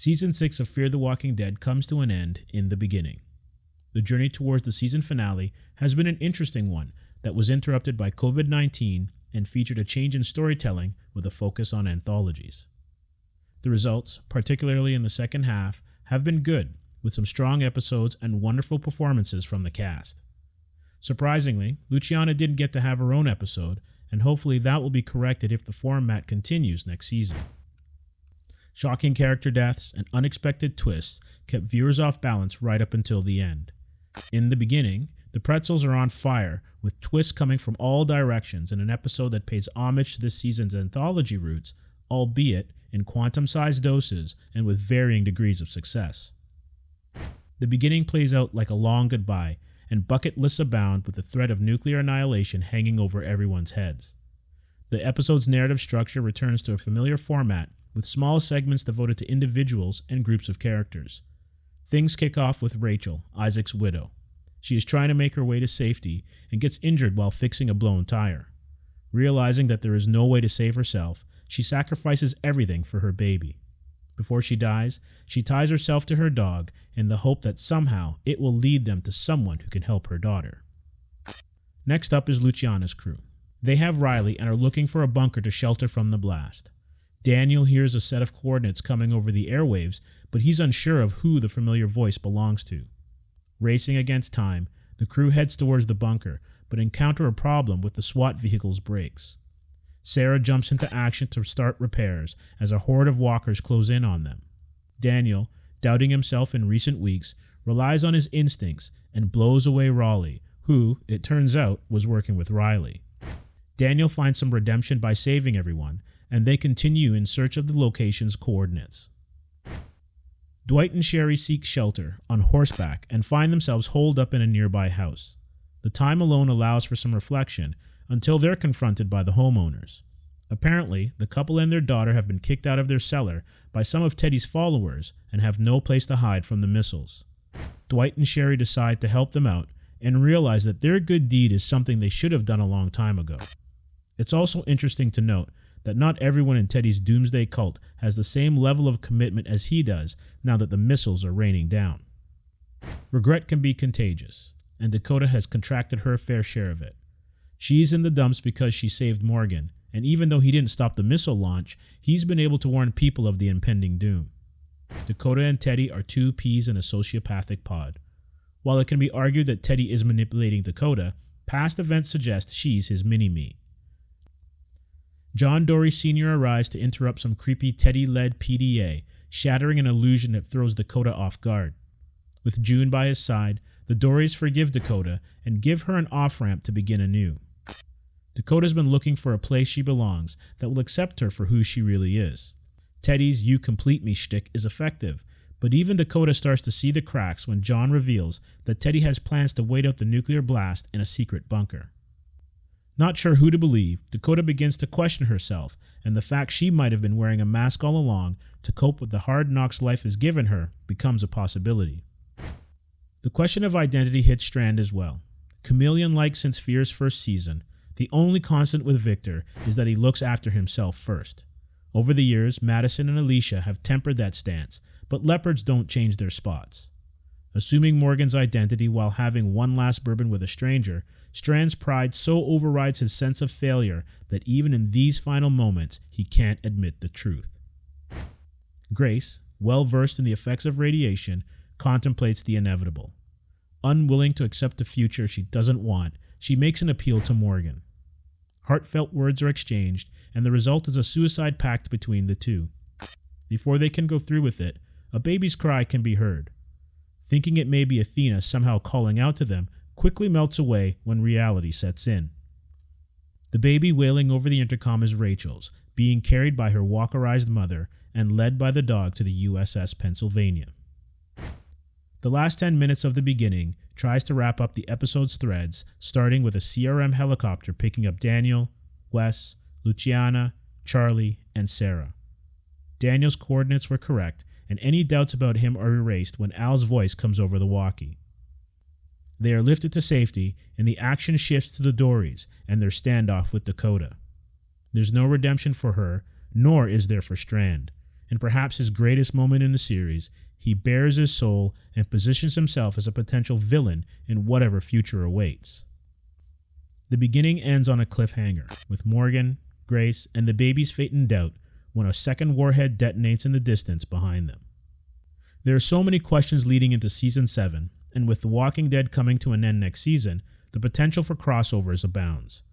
Season 6 of Fear the Walking Dead comes to an end in the beginning. The journey towards the season finale has been an interesting one that was interrupted by COVID-19 and featured a change in storytelling with a focus on anthologies. The results, particularly in the second half, have been good, with some strong episodes and wonderful performances from the cast. Surprisingly, Luciana didn't get to have her own episode, and hopefully that will be corrected if the format continues next season. Shocking character deaths and unexpected twists kept viewers off balance right up until the end. In the beginning, the pretzels are on fire, with twists coming from all directions in an episode that pays homage to this season's anthology roots, albeit in quantum-sized doses and with varying degrees of success. The beginning plays out like a long goodbye, and bucket lists abound with the threat of nuclear annihilation hanging over everyone's heads. The episode's narrative structure returns to a familiar format, with small segments devoted to individuals and groups of characters. Things kick off with Rachel, Isaac's widow. She is trying to make her way to safety and gets injured while fixing a blown tire. Realizing that there is no way to save herself, she sacrifices everything for her baby. Before she dies, she ties herself to her dog in the hope that somehow it will lead them to someone who can help her daughter. Next up is Luciana's crew. They have Riley and are looking for a bunker to shelter from the blast. Daniel hears a set of coordinates coming over the airwaves, but he's unsure of who the familiar voice belongs to. Racing against time, the crew heads towards the bunker, but encounter a problem with the SWAT vehicle's brakes. Sarah jumps into action to start repairs as a horde of walkers close in on them. Daniel, doubting himself in recent weeks, relies on his instincts and blows away Raleigh, who, it turns out, was working with Riley. Daniel finds some redemption by saving everyone, and they continue in search of the location's coordinates. Dwight and Sherry seek shelter on horseback and find themselves holed up in a nearby house. The time alone allows for some reflection until they're confronted by the homeowners. Apparently, the couple and their daughter have been kicked out of their cellar by some of Teddy's followers and have no place to hide from the missiles. Dwight and Sherry decide to help them out and realize that their good deed is something they should have done a long time ago. It's also interesting to note that not everyone in Teddy's doomsday cult has the same level of commitment as he does now that the missiles are raining down. Regret can be contagious, and Dakota has contracted her fair share of it. She's in the dumps because she saved Morgan, and even though he didn't stop the missile launch, he's been able to warn people of the impending doom. Dakota and Teddy are two peas in a sociopathic pod. While it can be argued that Teddy is manipulating Dakota, past events suggest she's his mini-me. John Dory Sr. arrives to interrupt some creepy Teddy-led PDA, shattering an illusion that throws Dakota off guard. With June by his side, the Dorys forgive Dakota and give her an off-ramp to begin anew. Dakota's been looking for a place she belongs that will accept her for who she really is. Teddy's "you complete me" shtick is effective, but even Dakota starts to see the cracks when John reveals that Teddy has plans to wait out the nuclear blast in a secret bunker. Not sure who to believe, Dakota begins to question herself and the fact she might have been wearing a mask all along to cope with the hard knocks life has given her becomes a possibility. The question of identity hits Strand as well. Chameleon-like since Fear's first season, the only constant with Victor is that he looks after himself first. Over the years, Madison and Alicia have tempered that stance, but leopards don't change their spots. Assuming Morgan's identity while having one last bourbon with a stranger, Strand's pride so overrides his sense of failure that even in these final moments, he can't admit the truth. Grace, well versed in the effects of radiation, contemplates the inevitable. Unwilling to accept the future she doesn't want, she makes an appeal to Morgan. Heartfelt words are exchanged, and the result is a suicide pact between the two. Before they can go through with it, a baby's cry can be heard. Thinking it may be Athena somehow calling out to them, quickly melts away when reality sets in. The baby wailing over the intercom is Rachel's, being carried by her walkerized mother and led by the dog to the USS Pennsylvania. The last 10 minutes of the beginning tries to wrap up the episode's threads, starting with a CRM helicopter picking up Daniel, Wes, Luciana, Charlie, and Sarah. Daniel's coordinates were correct, and any doubts about him are erased when Al's voice comes over the walkie. They are lifted to safety, and the action shifts to the Dorys and their standoff with Dakota. There's no redemption for her, nor is there for Strand. in perhaps his greatest moment in the series, he bares his soul and positions himself as a potential villain in whatever future awaits. The beginning ends on a cliffhanger, with Morgan, Grace, and the baby's fate in doubt when a second warhead detonates in the distance behind them. There are so many questions leading into Season 7, and with The Walking Dead coming to an end next season, the potential for crossovers abounds.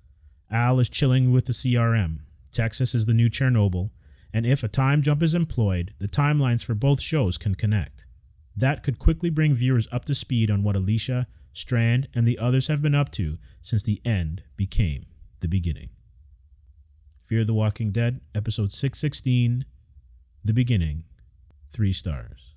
Al is chilling with the CRM, Texas is the new Chernobyl, and if a time jump is employed, the timelines for both shows can connect. That could quickly bring viewers up to speed on what Alicia, Strand, and the others have been up to since the end became the beginning. Fear the Walking Dead, Episode 616, The Beginning, 3 stars.